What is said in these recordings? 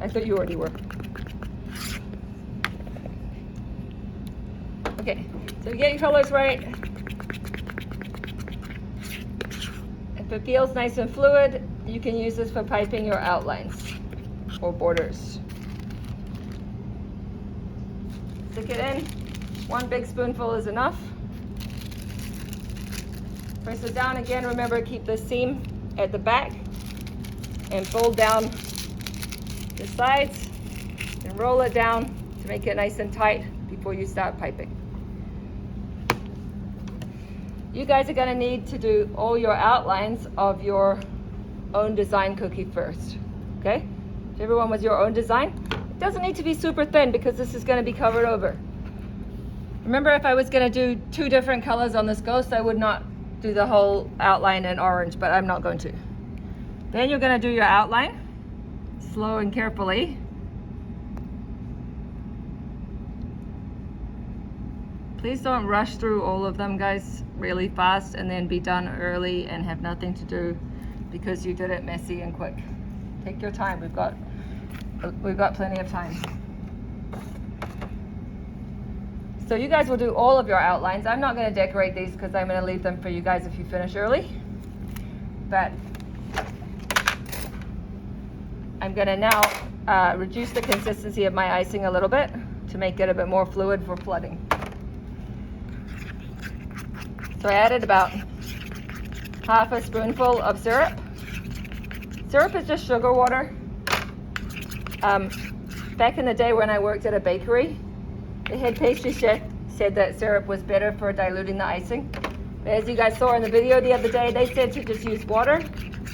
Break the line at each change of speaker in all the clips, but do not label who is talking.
I thought you already were. Okay, so get your colors right. If it feels nice and fluid, you can use this for piping your outlines or borders. Stick it in. 1 big spoonful is enough. Press it down again. Remember, keep the seam at the back and fold down the sides and roll it down to make it nice and tight before you start piping. You guys are going to need to do all your outlines of your own design cookie first, okay? If everyone was your own design, it doesn't need to be super thin because this is going to be covered over. Remember, if I was going to do 2 different colors on this ghost, I would not do the whole outline in orange, but I'm not going to. Then you're going to do your outline, slow and carefully. Please don't rush through all of them, guys, really fast and then be done early and have nothing to do because you did it messy and quick. Take your time. We've got plenty of time. So you guys will do all of your outlines. I'm not going to decorate these because I'm going to leave them for you guys if you finish early. But I'm going to now reduce the consistency of my icing a little bit to make it a bit more fluid for flooding. So I added about half a spoonful of syrup. Syrup is just sugar water. Back in the day when I worked at a bakery, the head pastry chef said that syrup was better for diluting the icing. But as you guys saw in the video the other day, they said to just use water.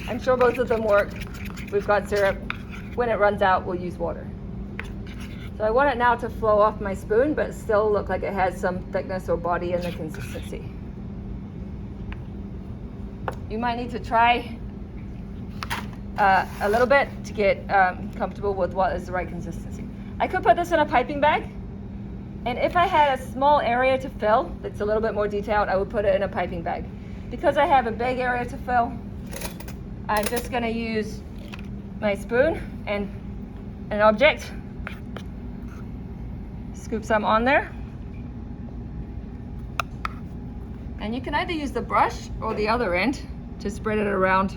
I'm sure both of them work. We've got syrup. When it runs out, we'll use water. So I want it now to flow off my spoon, but still look like it has some thickness or body in the consistency. You might need to try a little bit to get comfortable with what is the right consistency. I could put this in a piping bag. And if I had a small area to fill that's a little bit more detailed, I would put it in a piping bag. Because I have a big area to fill, I'm just going to use my spoon and an object. Scoop some on there. And you can either use the brush or the other end to spread it around.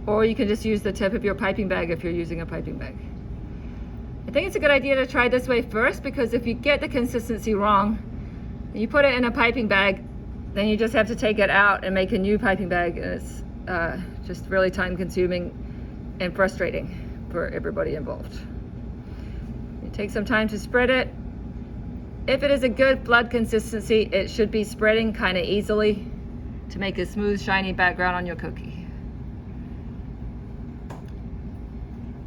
Or you can just use the tip of your piping bag if you're using a piping bag. I think it's a good idea to try this way first because if you get the consistency wrong, and you put it in a piping bag, then you just have to take it out and make a new piping bag, and it's just really time consuming and frustrating for everybody involved. You take some time to spread it. If it is a good flood consistency, it should be spreading kind of easily to make a smooth, shiny background on your cookie.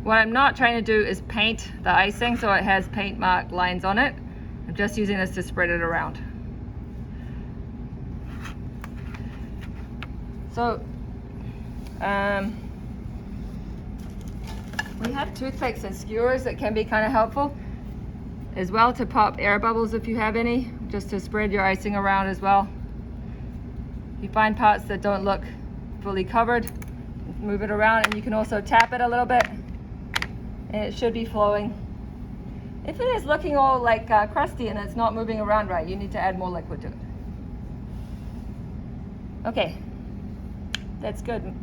What I'm not trying to do is paint the icing so it has paint mark lines on it. I'm just using this to spread it around. So we have toothpicks and skewers that can be kind of helpful as well to pop air bubbles if you have any, just to spread your icing around as well. If you find parts that don't look fully covered, move it around, and you can also tap it a little bit and it should be flowing. If it is looking all like crusty and it's not moving around right, you need to add more liquid to it. Okay, that's good.